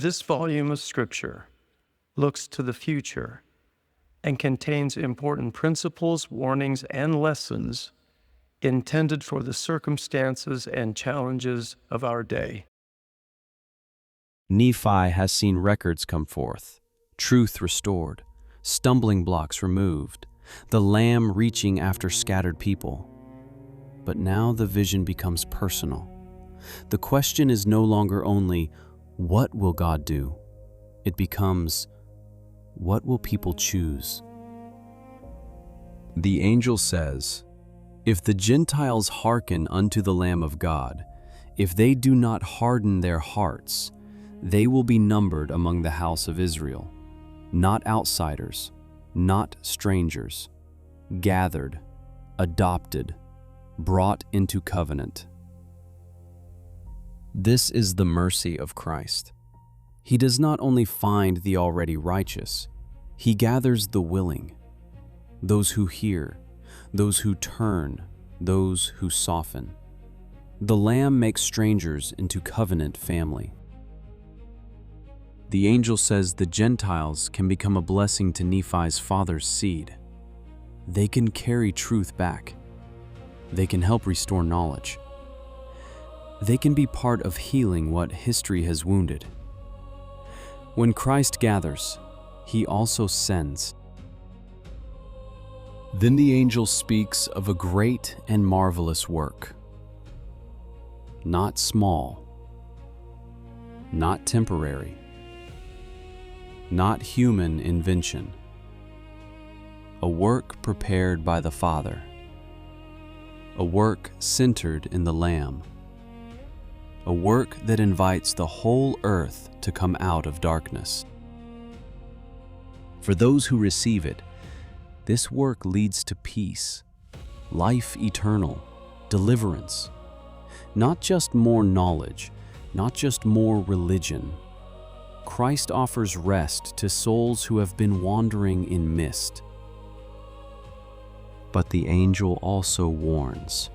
This volume of Scripture looks to the future and contains important principles, warnings, and lessons intended for the circumstances and challenges of our day. Nephi has seen records come forth, truth restored, stumbling blocks removed, the Lamb reaching after scattered people. But now the vision becomes personal. The question is no longer only, what will God do? It becomes, what will people choose? The angel says, if the Gentiles hearken unto the Lamb of God, if they do not harden their hearts, they will be numbered among the house of Israel, not outsiders, not strangers, gathered, adopted, brought into covenant. This is the mercy of Christ. He does not only find the already righteous, he gathers the willing, those who hear, those who turn, those who soften. The Lamb makes strangers into covenant family. The angel says the Gentiles can become a blessing to Nephi's father's seed. They can carry truth back. They can help restore knowledge. They can be part of healing what history has wounded. When Christ gathers, he also sends. Then the angel speaks of a great and marvelous work. Not small, not temporary, not human invention. A work prepared by the Father. A work centered in the Lamb. A work that invites the whole earth to come out of darkness. For those who receive it, this work leads to peace, life eternal, deliverance. Not just more knowledge, not just more religion. Christ offers rest to souls who have been wandering in mist. But the angel also warns,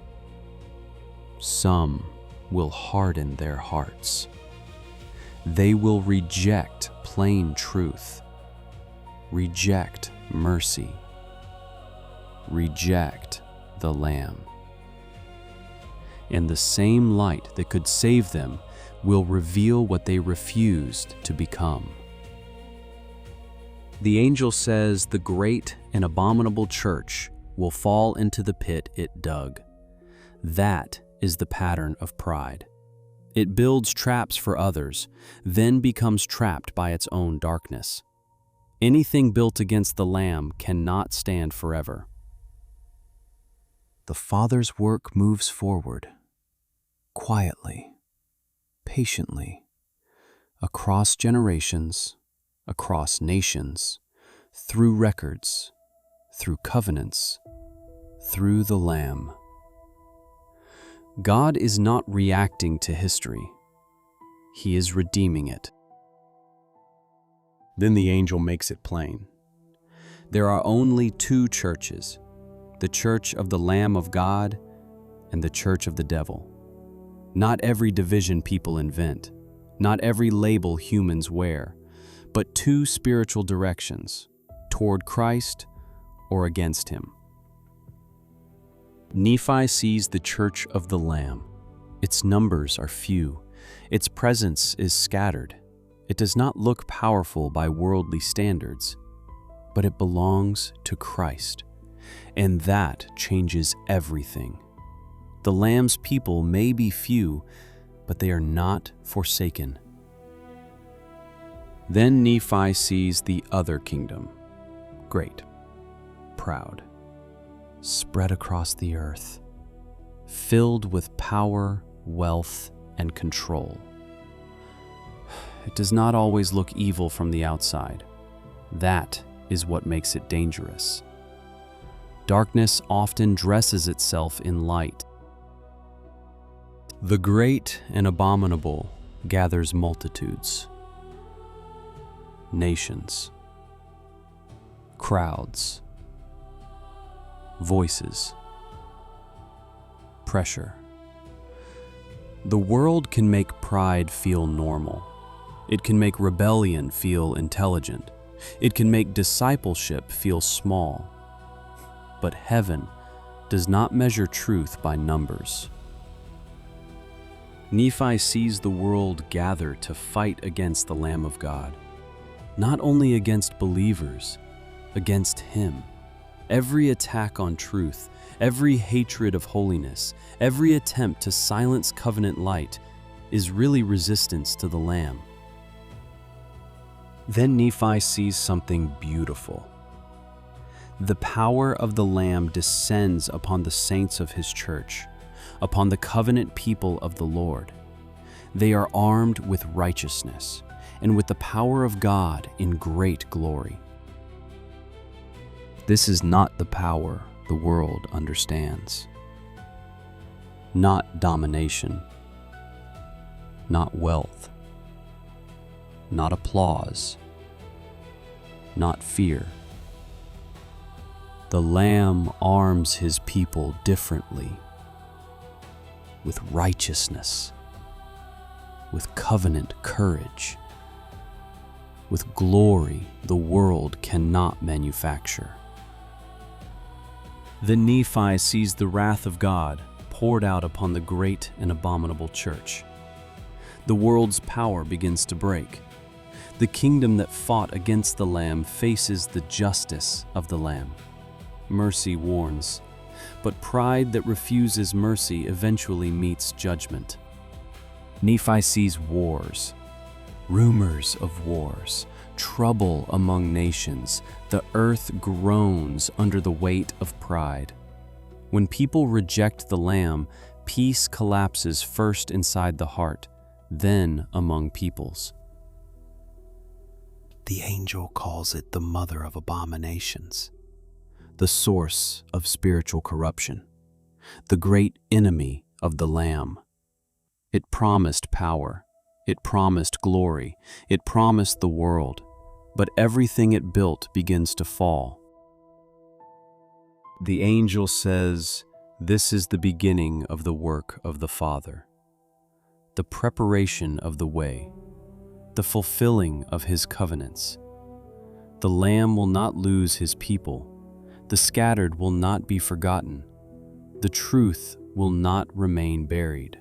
some will harden their hearts. They will reject plain truth, reject mercy, reject the Lamb. And the same light that could save them will reveal what they refused to become. The angel says the great and abominable church will fall into the pit it dug. That is the pattern of pride. It builds traps for others, then becomes trapped by its own darkness. Anything built against the Lamb cannot stand forever. The Father's work moves forward, quietly, patiently, across generations, across nations, through records, through covenants, through the Lamb. God is not reacting to history. He is redeeming it. Then the angel makes it plain. There are only two churches, the church of the Lamb of God and the church of the devil. Not every division people invent, not every label humans wear, but two spiritual directions, toward Christ or against him. Nephi sees the church of the Lamb. Its numbers are few. Its presence is scattered. It does not look powerful by worldly standards, but it belongs to Christ. And that changes everything. The Lamb's people may be few, but they are not forsaken. Then Nephi sees the other kingdom, great, proud, spread across the earth, filled with power, wealth, and control. It does not always look evil from the outside. That is what makes it dangerous. Darkness often dresses itself in light. The great and abominable gathers multitudes, nations, crowds, voices, pressure. The world can make pride feel normal. It can make rebellion feel intelligent. It can make discipleship feel small. But heaven does not measure truth by numbers. Nephi sees the world gather to fight against the Lamb of God, not only against believers, against him. Every attack on truth, every hatred of holiness, every attempt to silence covenant light is really resistance to the Lamb. Then Nephi sees something beautiful. The power of the Lamb descends upon the saints of his church, upon the covenant people of the Lord. They are armed with righteousness and with the power of God in great glory. This is not the power the world understands. Not domination, not wealth, not applause, not fear. The Lamb arms his people differently, with righteousness, with covenant courage, with glory the world cannot manufacture. Then Nephi sees the wrath of God poured out upon the great and abominable church. The world's power begins to break. The kingdom that fought against the Lamb faces the justice of the Lamb. Mercy warns, but pride that refuses mercy eventually meets judgment. Nephi sees wars, rumors of wars, trouble among nations. The earth groans under the weight of pride. When people reject the Lamb, peace collapses first inside the heart, then among peoples. The angel calls it the mother of abominations, the source of spiritual corruption, the great enemy of the Lamb. It promised power, it promised glory, it promised the world, but everything it built begins to fall. The angel says, "This is the beginning of the work of the Father, the preparation of the way, the fulfilling of his covenants. The Lamb will not lose his people. The scattered will not be forgotten. The truth will not remain buried."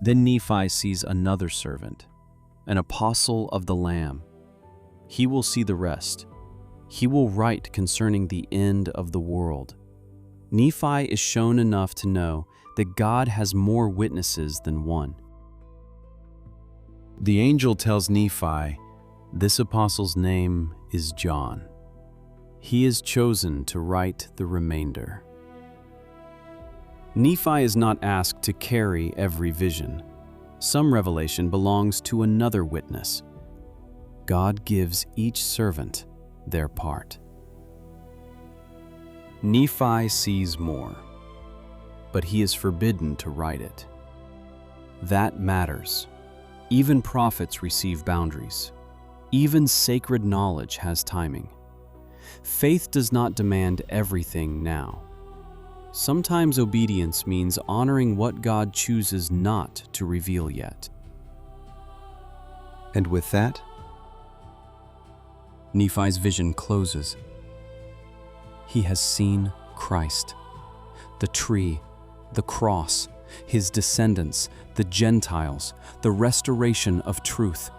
Then Nephi sees another servant, an apostle of the Lamb. He will see the rest. He will write concerning the end of the world. Nephi is shown enough to know that God has more witnesses than one. The angel tells Nephi, this apostle's name is John. He is chosen to write the remainder. Nephi is not asked to carry every vision. Some revelation belongs to another witness. God gives each servant their part. Nephi sees more, but he is forbidden to write it. That matters. Even prophets receive boundaries. Even sacred knowledge has timing. Faith does not demand everything now. Sometimes obedience means honoring what God chooses not to reveal yet. And with that, Nephi's vision closes. He has seen Christ, the tree, the cross, his descendants, the Gentiles, the restoration of truth,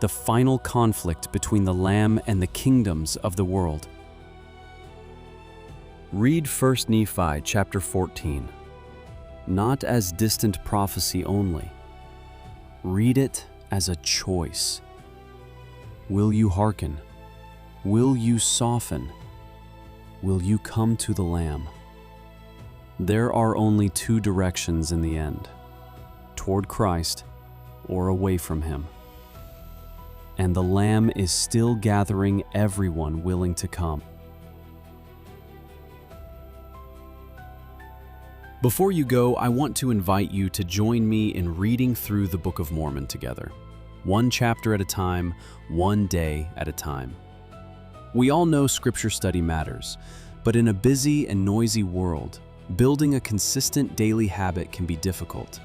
the final conflict between the Lamb and the kingdoms of the world. Read 1 Nephi chapter 14, not as distant prophecy only. Read it as a choice. Will you hearken? Will you soften? Will you come to the Lamb? There are only two directions in the end, toward Christ or away from him. And the Lamb is still gathering everyone willing to come. Before you go, I want to invite you to join me in reading through the Book of Mormon together, one chapter at a time, one day at a time. We all know scripture study matters, but in a busy and noisy world, building a consistent daily habit can be difficult.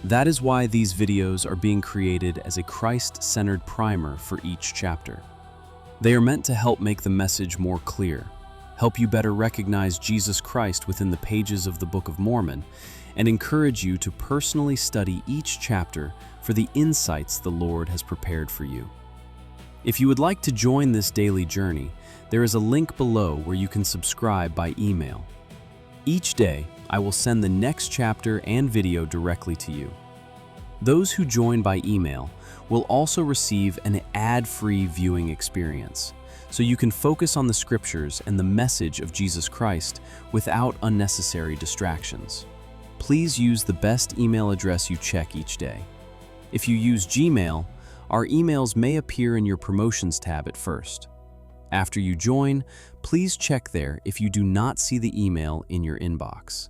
That is why these videos are being created as a Christ-centered primer for each chapter. They are meant to help make the message more clear, help you better recognize Jesus Christ within the pages of the Book of Mormon, and encourage you to personally study each chapter for the insights the Lord has prepared for you. If you would like to join this daily journey, there is a link below where you can subscribe by email. Each day, I will send the next chapter and video directly to you. Those who join by email will also receive an ad-free viewing experience, so you can focus on the scriptures and the message of Jesus Christ without unnecessary distractions. Please use the best email address you check each day. If you use Gmail, our emails may appear in your Promotions tab at first. After you join, please check there if you do not see the email in your inbox.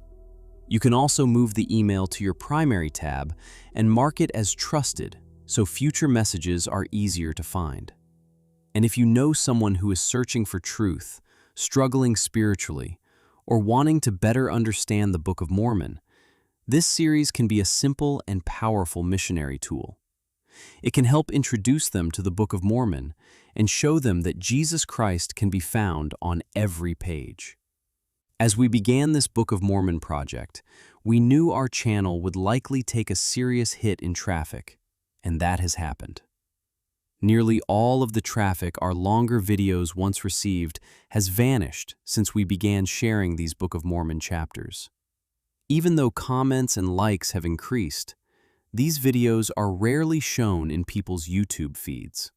You can also move the email to your Primary tab and mark it as Trusted, so future messages are easier to find. And if you know someone who is searching for truth, struggling spiritually, or wanting to better understand the Book of Mormon, this series can be a simple and powerful missionary tool. It can help introduce them to the Book of Mormon and show them that Jesus Christ can be found on every page. As we began this Book of Mormon project, we knew our channel would likely take a serious hit in traffic, and that has happened. Nearly all of the traffic our longer videos once received has vanished since we began sharing these Book of Mormon chapters. Even though comments and likes have increased, these videos are rarely shown in people's YouTube feeds.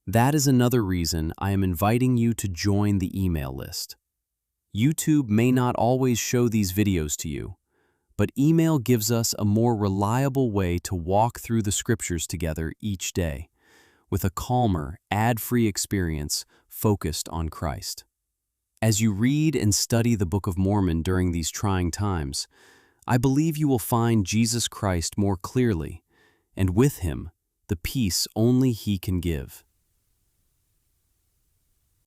That is another reason I am inviting you to join the email list. YouTube may not always show these videos to you, but email gives us a more reliable way to walk through the scriptures together each day, with a calmer, ad-free experience focused on Christ. As you read and study the Book of Mormon during these trying times, I believe you will find Jesus Christ more clearly, and with him, the peace only he can give.